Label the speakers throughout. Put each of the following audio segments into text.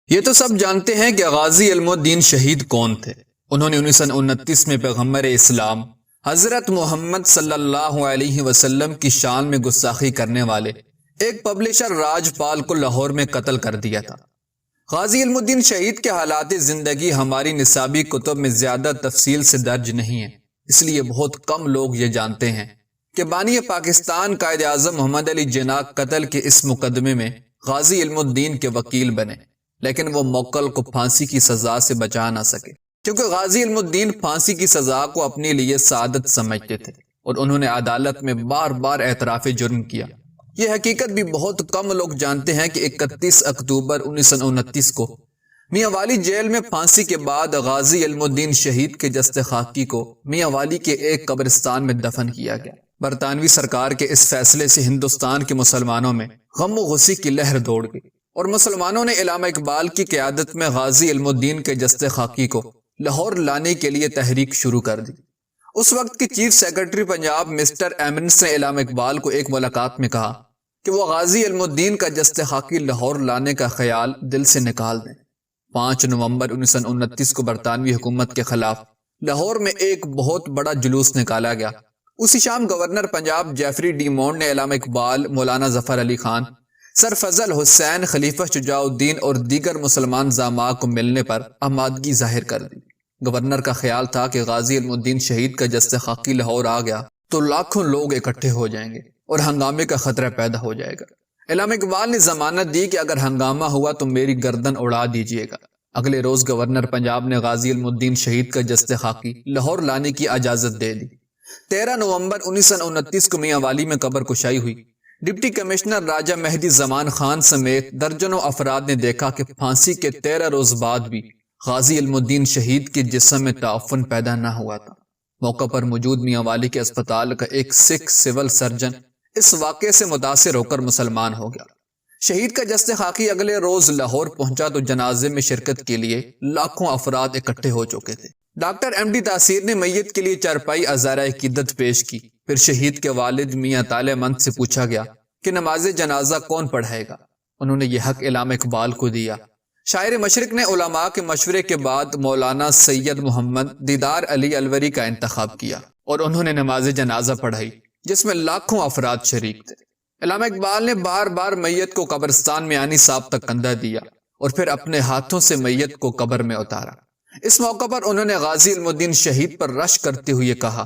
Speaker 1: یہ تو سب جانتے ہیں کہ غازی علم الدین شہید کون تھے۔ انہوں نے 1929 میں پیغمبر اسلام حضرت محمد صلی اللہ علیہ وسلم کی شان میں گستاخی کرنے والے ایک پبلشر راج پال کو لاہور میں قتل کر دیا تھا۔ غازی علم الدین شہید کے حالات زندگی ہماری نصابی کتب میں زیادہ تفصیل سے درج نہیں ہیں، اس لیے بہت کم لوگ یہ جانتے ہیں کہ بانی پاکستان قائد اعظم محمد علی جناح قتل کے اس مقدمے میں غازی علم الدین کے وکیل بنے، لیکن وہ موکل کو پھانسی کی سزا سے بچا نہ سکے، کیونکہ غازی علم الدین پھانسی کی سزا کو اپنے لیے سعادت سمجھتے تھے اور انہوں نے عدالت میں بار بار اعتراف جرم کیا۔ یہ حقیقت بھی بہت کم لوگ جانتے ہیں کہ 31 اکتوبر 1929 کو میاں والی جیل میں پھانسی کے بعد غازی علم الدین شہید کے جسد خاکی کو میاں والی کے ایک قبرستان میں دفن کیا گیا۔ برطانوی سرکار کے اس فیصلے سے ہندوستان کے مسلمانوں میں غم و غصے کی لہر دوڑ گئی اور مسلمانوں نے علامہ اقبال کی قیادت میں غازی علم الدین کے جسد خاکی کو لاہور لانے کے لیے تحریک شروع کر دی۔ اس وقت کے چیف سیکرٹری پنجاب مسٹر ایمنس نے علامہ اقبال کو ایک ملاقات میں کہا کہ وہ غازی علم الدین کا جسد خاکی لاہور لانے کا خیال دل سے نکال دیں۔ 5 نومبر 1929 کو برطانوی حکومت کے خلاف لاہور میں ایک بہت بڑا جلوس نکالا گیا۔ اسی شام گورنر پنجاب جیفری ڈی مونڈ نے علامہ اقبال، مولانا ظفر علی خان، سر فضل حسین، خلیفہ شجاع الدین اور دیگر مسلمان زعماء کو ملنے پر آمادگی ظاہر کر دی۔ گورنر کا خیال تھا کہ غازی علم الدین شہید کا جسد خاکی لاہور آ گیا تو لاکھوں لوگ اکٹھے ہو جائیں گے اور ہنگامے کا خطرہ پیدا ہو جائے گا۔ علامہ اقبال نے ضمانت دی کہ اگر ہنگامہ ہوا تو میری گردن اڑا دیجیے گا۔ اگلے روز گورنر پنجاب نے غازی علم الدین شہید کا جسد خاکی لاہور لانے کی اجازت دے دی۔ 13 نومبر 1929 کو میاں والی میں قبر کشائی ہوئی۔ ڈپٹی کمشنر راجہ مہدی زمان خان سمیت درجنوں افراد نے دیکھا کہ پھانسی کے 13 روز بعد بھی غازی علم الدین شہید کے جسم میں تعفن پیدا نہ ہوا تھا۔ موقع پر موجود میاں والی کے اسپتال کا ایک سکھ سول سرجن اس واقعے سے متاثر ہو کر مسلمان ہو گیا۔ شہید کا جسد خاکی اگلے روز لاہور پہنچا تو جنازے میں شرکت کے لیے لاکھوں افراد اکٹھے ہو چکے تھے۔ ڈاکٹر ایم ڈی تاثیر نے میت کے لیے چارپائی عزارہ عقیدت پیش کی۔ پھر شہید کے والد میاں طالع مند سے پوچھا گیا کہ نماز جنازہ کون پڑھائے گا۔ انہوں نے یہ حق علامہ اقبال کو دیا۔ شاعر مشرق نے علماء کے مشورے کے بعد مولانا سید محمد دیدار علی الوری کا انتخاب کیا اور انہوں نے نماز جنازہ پڑھائی، جس میں لاکھوں افراد شریک تھے۔ علامہ اقبال نے بار بار میت کو قبرستان میں آنی صاحب تک کندھا دیا اور پھر اپنے ہاتھوں سے میت کو قبر میں اتارا۔ اس موقع پر انہوں نے غازی علم الدین شہید پر رشک کرتے ہوئے کہا،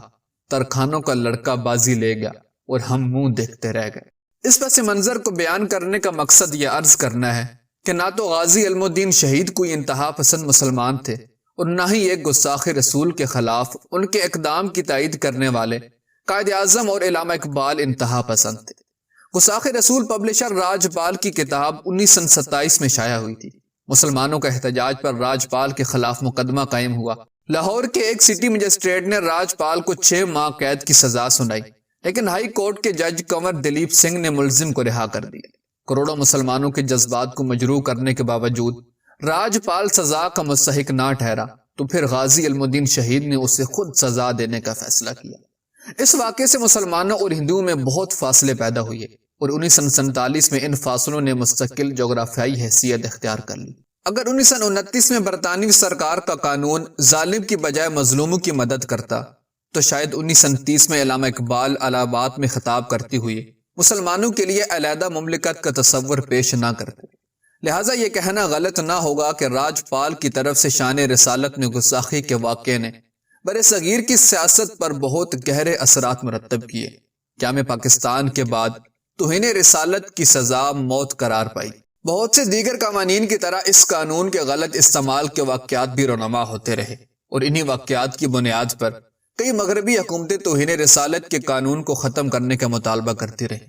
Speaker 1: ترخانوں کا لڑکا بازی لے گیا اور ہم منہ دیکھتے رہ گئے۔ اس پس منظر کو بیان کرنے کا مقصد یہ عرض کرنا ہے کہ نہ تو غازی علم الدین شہید کوئی انتہا پسند مسلمان تھے اور نہ ہی ایک گستاخ رسول کے خلاف ان کے اقدام کی تائید کرنے والے قائد اعظم اور علامہ اقبال انتہا پسند تھے۔ گستاخ رسول پبلشر راج پال کی کتاب 1927 میں شائع ہوئی تھی۔ مسلمانوں کا احتجاج پر راج پال کے خلاف مقدمہ قائم ہوا۔ لاہور کے ایک سٹی مجسٹریٹ نے راج پال کو 6 ماہ قید کی سزا سنائی، لیکن ہائی کورٹ کے جج کنور دلیپ سنگھ نے ملزم کو رہا کر دیا۔ کروڑوں مسلمانوں کے جذبات کو مجروح کرنے کے باوجود راج پال سزا کا مستحق نہ ٹھہرا تو پھر غازی علم الدین شہید نے اسے خود سزا دینے کا فیصلہ کیا۔ اس واقعے سے مسلمانوں اور ہندوؤں میں بہت فاصلے پیدا ہوئے اور 1947 میں ان فاصلوں نے مستقل جغرافیائی حیثیت اختیار کر لی۔ اگر 1929 میں برطانوی سرکار کا قانون ظالم کی بجائے مظلوموں کی مدد کرتا تو شاید 1930 میں علامہ اقبال الہ آباد میں خطاب کرتے ہوئے مسلمانوں کے لیے علیحدہ مملکت کا تصور پیش نہ کرتے۔ لہٰذا یہ کہنا غلط نہ ہوگا کہ راج پال کی طرف سے شان رسالت میں گستاخی کے واقعے نے برِ صغیر کی سیاست پر بہت گہرے اثرات مرتب کیے۔ قیام پاکستان کے بعد توہین رسالت کی سزا موت قرار پائی۔ بہت سے دیگر قوانین کی طرح اس قانون کے غلط استعمال کے واقعات بھی رونما ہوتے رہے اور انہی واقعات کی بنیاد پر کئی مغربی حکومتیں توہین رسالت کے قانون کو ختم کرنے کا مطالبہ کرتی رہیں۔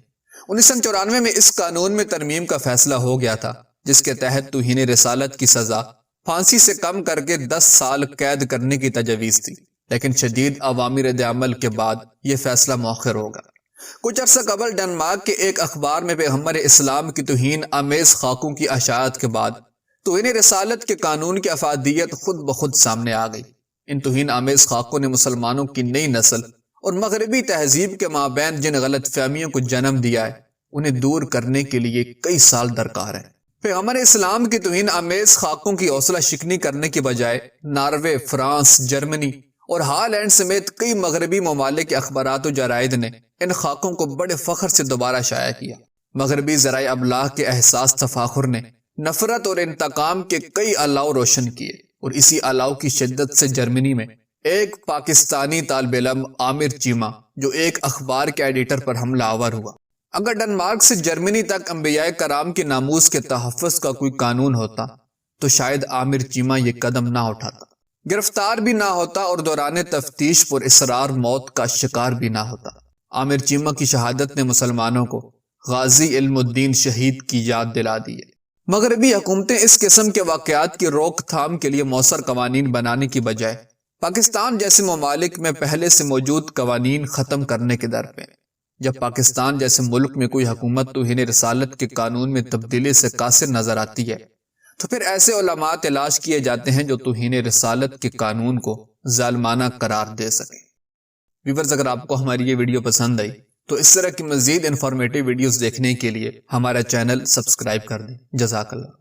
Speaker 1: 1994 میں اس قانون میں ترمیم کا فیصلہ ہو گیا تھا، جس کے تحت توہین رسالت کی سزا پھانسی سے کم کر کے 10 سال قید کرنے کی تجویز تھی، لیکن شدید عوامی رد عمل کے بعد یہ فیصلہ مؤخر ہوگا۔ کچھ عرصہ قبل ڈنمارک کے ایک اخبار میں پیغمبر اسلام کی توہین آمیز خاکوں کی اشاعت کے بعد توہین رسالت کے قانون کی افادیت خود بخود سامنے آ گئی۔ ان توہین آمیز خاکوں نے مسلمانوں کی نئی نسل اور مغربی تہذیب کے مابین جن غلط فہمیوں کو جنم دیا ہے، انہیں دور کرنے کے لیے کئی سال درکار ہے۔ پیغمبر اسلام کی توہین آمیز خاکوں کی حوصلہ شکنی کرنے کی بجائے ناروے، فرانس، جرمنی اور ہالینڈ سمیت کئی مغربی ممالک کے اخبارات و جرائد نے ان خاکوں کو بڑے فخر سے دوبارہ شائع کیا۔ مغربی ذرائع ابلاغ کے احساس تفاخر نے نفرت اور انتقام کے کئی الاؤ روشن کیے، اور اسی الاؤ کی شدت سے جرمنی میں ایک پاکستانی طالب علم عامر چیمہ جو ایک اخبار کے ایڈیٹر پر حملہ آور ہوا۔ اگر ڈنمارک سے جرمنی تک انبیاء کرام کے ناموس کے تحفظ کا کوئی قانون ہوتا تو شاید عامر چیمہ یہ قدم نہ اٹھاتا، گرفتار بھی نہ ہوتا اور دوران تفتیش پر اصرار موت کا شکار بھی نہ ہوتا۔ عامر چیمہ کی شہادت نے مسلمانوں کو غازی علم الدین شہید کی یاد دلا دی ہے۔ مغربی حکومتیں اس قسم کے واقعات کی روک تھام کے لیے مؤثر قوانین بنانے کی بجائے پاکستان جیسے ممالک میں پہلے سے موجود قوانین ختم کرنے کے در پہ۔ جب پاکستان جیسے ملک میں کوئی حکومت توہین رسالت کے قانون میں تبدیلی سے قاصر نظر آتی ہے تو پھر ایسے علماء تلاش کیے جاتے ہیں جو توہین رسالت کے قانون کو ظالمانہ قرار دے سکیں۔ ویورز، اگر آپ کو ہماری یہ ویڈیو پسند آئی تو اس طرح کی مزید انفارمیٹیو ویڈیوز دیکھنے کے لیے ہمارا چینل سبسکرائب کر دیں۔ جزاک اللہ۔